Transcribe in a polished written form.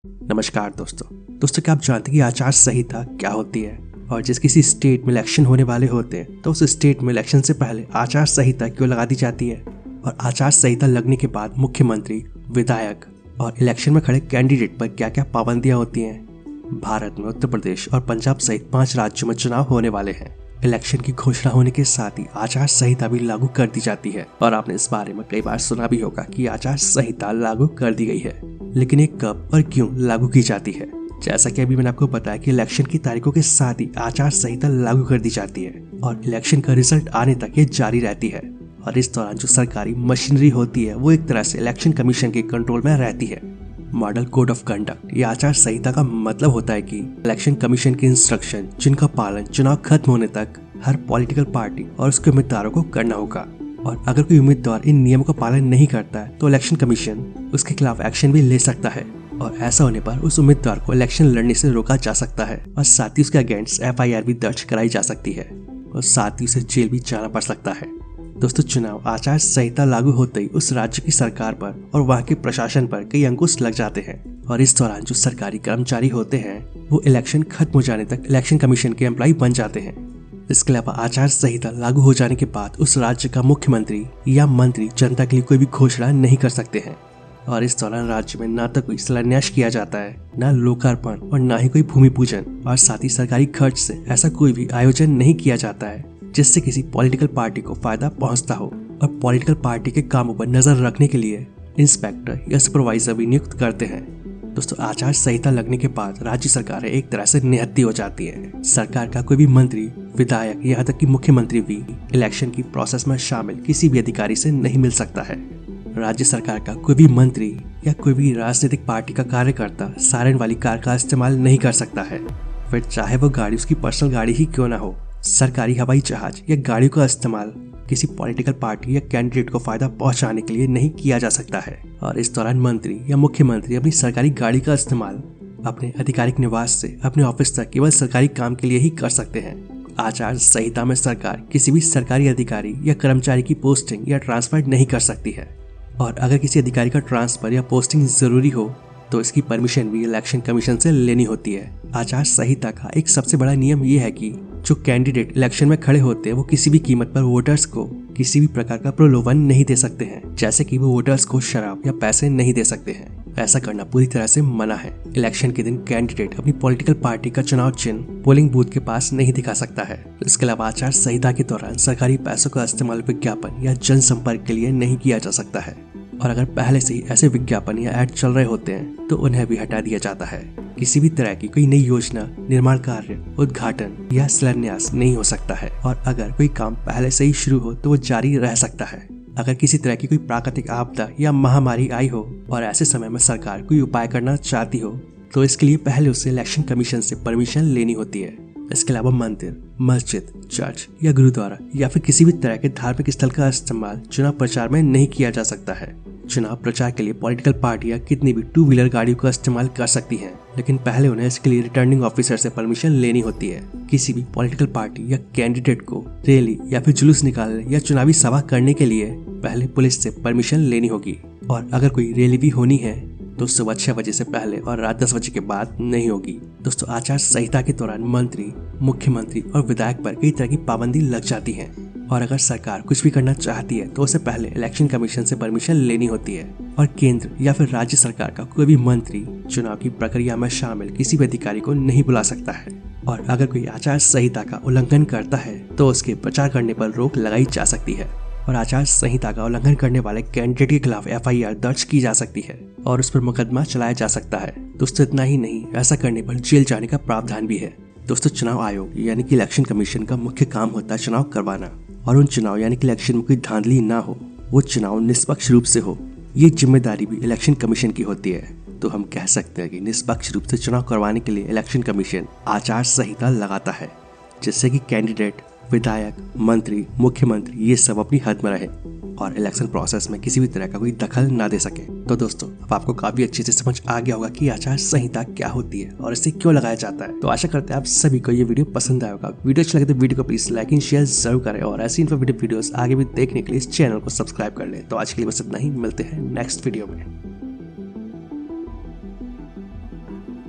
नमस्कार दोस्तों क्या आप जानते हैं कि आचार संहिता क्या होती है और जिस किसी स्टेट में इलेक्शन होने वाले होते हैं तो उस स्टेट में इलेक्शन से पहले आचार संहिता क्यों लगा दी जाती है और आचार संहिता लगने के बाद मुख्यमंत्री, विधायक और इलेक्शन में खड़े कैंडिडेट पर क्या क्या पाबंदियां होती हैं। भारत में उत्तर प्रदेश और पंजाब सहित 5 राज्यों में चुनाव होने वाले हैं। इलेक्शन की घोषणा होने के साथ ही आचार संहिता भी लागू कर दी जाती है और आपने इस बारे में कई बार सुना भी होगा कि आचार संहिता लागू कर दी गई है, लेकिन ये कब और क्यों लागू की जाती है। जैसा कि अभी मैंने आपको बताया कि इलेक्शन की तारीखों के साथ ही आचार संहिता लागू कर दी जाती है और इलेक्शन का रिजल्ट आने तक ये जारी रहती है और इस दौरान जो सरकारी मशीनरी होती है वो एक तरह से इलेक्शन कमीशन के कंट्रोल में रहती है। मॉडल कोड ऑफ कंडक्ट या आचार संहिता का मतलब होता है कि इलेक्शन कमीशन के इंस्ट्रक्शन जिनका पालन चुनाव खत्म होने तक हर पॉलिटिकल पार्टी और उसके उम्मीदवारों को करना होगा और अगर कोई उम्मीदवार इन नियमों का पालन नहीं करता है तो इलेक्शन कमीशन उसके खिलाफ एक्शन भी ले सकता है और ऐसा होने पर उस उम्मीदवार को इलेक्शन लड़ने से रोका जा सकता है और साथ ही उसके अगेंस्ट FIR भी दर्ज कराई जा सकती है और साथ ही उसे जेल भी जाना पड़ सकता है। दोस्तों, चुनाव आचार संहिता लागू होते ही उस राज्य की सरकार पर और वहाँ के प्रशासन पर कई अंकुश लग जाते हैं और इस दौरान जो सरकारी कर्मचारी होते हैं वो इलेक्शन खत्म हो जाने तक इलेक्शन कमीशन के एम्प्लॉय बन जाते हैं। इसके अलावा आचार संहिता लागू हो जाने के बाद उस राज्य का मुख्यमंत्री या मंत्री जनता के लिए कोई भी घोषणा नहीं कर सकते हैं और इस दौरान राज्य में ना तो कोई शिलान्यास किया जाता है, ना लोकार्पण और ना ही कोई भूमि पूजन और साथ ही सरकारी खर्च से ऐसा कोई भी आयोजन नहीं किया जाता है जिससे किसी पॉलिटिकल पार्टी को फायदा पहुंचता हो और पॉलिटिकल पार्टी के कामों पर नजर रखने के लिए इंस्पेक्टर या सुपरवाइजर भी नियुक्त करते हैं। दोस्तों, आचार संहिता लगने के बाद राज्य सरकारें एक तरह से निहत्ती हो जाती है। सरकार का कोई भी मंत्री, विधायक, यहाँ तक कि मुख्यमंत्री भी इलेक्शन की प्रोसेस में शामिल किसी भी अधिकारी से नहीं मिल सकता है। राज्य सरकार का कोई भी मंत्री या कोई भी राजनीतिक पार्टी का कार्यकर्ता सायरन वाली कार का इस्तेमाल नहीं कर सकता है, फिर चाहे वो गाड़ी उसकी पर्सनल गाड़ी ही क्यों ना हो। सरकारी हवाई जहाज या गाड़ियों का इस्तेमाल किसी पॉलिटिकल पार्टी या कैंडिडेट को फायदा पहुंचाने के लिए नहीं किया जा सकता है और इस दौरान मंत्री या मुख्यमंत्री अपनी सरकारी गाड़ी का इस्तेमाल अपने आधिकारिक निवास से अपने ऑफिस तक केवल सरकारी काम के लिए ही कर सकते हैं। आचार संहिता में सरकार किसी भी सरकारी अधिकारी या कर्मचारी की पोस्टिंग या ट्रांसफर नहीं कर सकती है और अगर किसी अधिकारी का ट्रांसफर या पोस्टिंग जरूरी हो तो इसकी परमिशन भी इलेक्शन कमीशन से लेनी होती है। आचार संहिता का एक सबसे बड़ा नियम ये है कि जो कैंडिडेट इलेक्शन में खड़े होते हैं वो किसी भी कीमत पर वोटर्स को किसी भी प्रकार का प्रलोभन नहीं दे सकते हैं, जैसे कि वो वोटर्स को शराब या पैसे नहीं दे सकते हैं। ऐसा करना पूरी तरह से मना है। इलेक्शन के दिन कैंडिडेट अपनी पॉलिटिकल पार्टी का चुनाव चिन्ह पोलिंग बूथ के पास नहीं दिखा सकता है। इसके अलावा आचार संहिता के दौरान सरकारी पैसों का इस्तेमाल विज्ञापन या जनसंपर्क के लिए नहीं किया जा सकता है और अगर पहले से ही ऐसे विज्ञापन या ऐड चल रहे होते हैं तो उन्हें भी हटा दिया जाता है। किसी भी तरह की कोई नई योजना, निर्माण कार्य, उद्घाटन या शिलान्यास नहीं हो सकता है और अगर कोई काम पहले से ही शुरू हो तो वो जारी रह सकता है। अगर किसी तरह की कोई प्राकृतिक आपदा या महामारी आई हो और ऐसे समय में सरकार कोई उपाय करना चाहती हो तो इसके लिए पहले उसे इलेक्शन कमीशन से परमिशन लेनी होती है। इसके अलावा मंदिर, मस्जिद, चर्च या गुरुद्वारा या फिर किसी भी तरह के धार्मिक स्थल का इस्तेमाल चुनाव प्रचार में नहीं किया जा सकता है। चुनाव प्रचार के लिए पॉलिटिकल पार्टियां कितनी भी 2 व्हीलर गाड़ियों का इस्तेमाल कर सकती हैं, लेकिन पहले उन्हें इसके लिए रिटर्निंग ऑफिसर से परमिशन लेनी होती है। किसी भी पॉलिटिकल पार्टी या कैंडिडेट को रैली या फिर जुलूस निकालने या चुनावी सभा करने के लिए पहले पुलिस से परमिशन लेनी होगी और अगर कोई रैली भी होनी है तो सुबह 6 बजे से पहले और रात 10 बजे के बाद नहीं होगी। दोस्तों, आचार संहिता के दौरान मंत्री, मुख्यमंत्री और विधायक पर कई तरह की पाबंदी लग जाती है और अगर सरकार कुछ भी करना चाहती है तो उसे पहले इलेक्शन कमीशन से परमिशन लेनी होती है और केंद्र या फिर राज्य सरकार का कोई भी मंत्री चुनाव की प्रक्रिया में शामिल किसी भी अधिकारी को नहीं बुला सकता है और अगर कोई आचार संहिता का उल्लंघन करता है तो उसके प्रचार करने पर रोक लगाई जा सकती है और आचार संहिता का उल्लंघन करने वाले कैंडिडेट के खिलाफ FIR दर्ज की जा सकती है और उस पर मुकदमा चलाया जा सकता है। दोस्तों, इतना ही नहीं, ऐसा करने पर जेल जाने का प्रावधान भी है। दोस्तों, चुनाव आयोग यानी कि इलेक्शन कमीशन का मुख्य काम होता है चुनाव करवाना और उन चुनाव यानी कि इलेक्शन में कोई धांधली ना हो, वो चुनाव निष्पक्ष रूप से हो, ये जिम्मेदारी भी इलेक्शन कमीशन की होती है। तो हम कह सकते हैं कि निष्पक्ष रूप से चुनाव करवाने के लिए इलेक्शन कमीशन आचार संहिता लगाता है जिससे कि कैंडिडेट, विधायक, मंत्री, मुख्यमंत्री ये सब अपनी हद में रहे और इलेक्शन प्रोसेस में किसी भी तरह का कोई दखल ना दे सके। तो दोस्तों, अब आपको काफी अच्छे से समझ आ गया होगा कि आचार संहिता क्या होती है और इसे क्यों लगाया जाता है। तो आशा करते हैं आप सभी को ये वीडियो पसंद आया होगा। वीडियो अच्छा लगे तो वीडियो को प्लीज लाइक एंड शेयर जरूर करें और ऐसी इन्फॉर्मेटिव वीडियोस आगे भी देखने के लिए इस चैनल को सब्सक्राइब कर लें। तो आज के लिए बस इतना ही, मिलते हैं नेक्स्ट वीडियो में।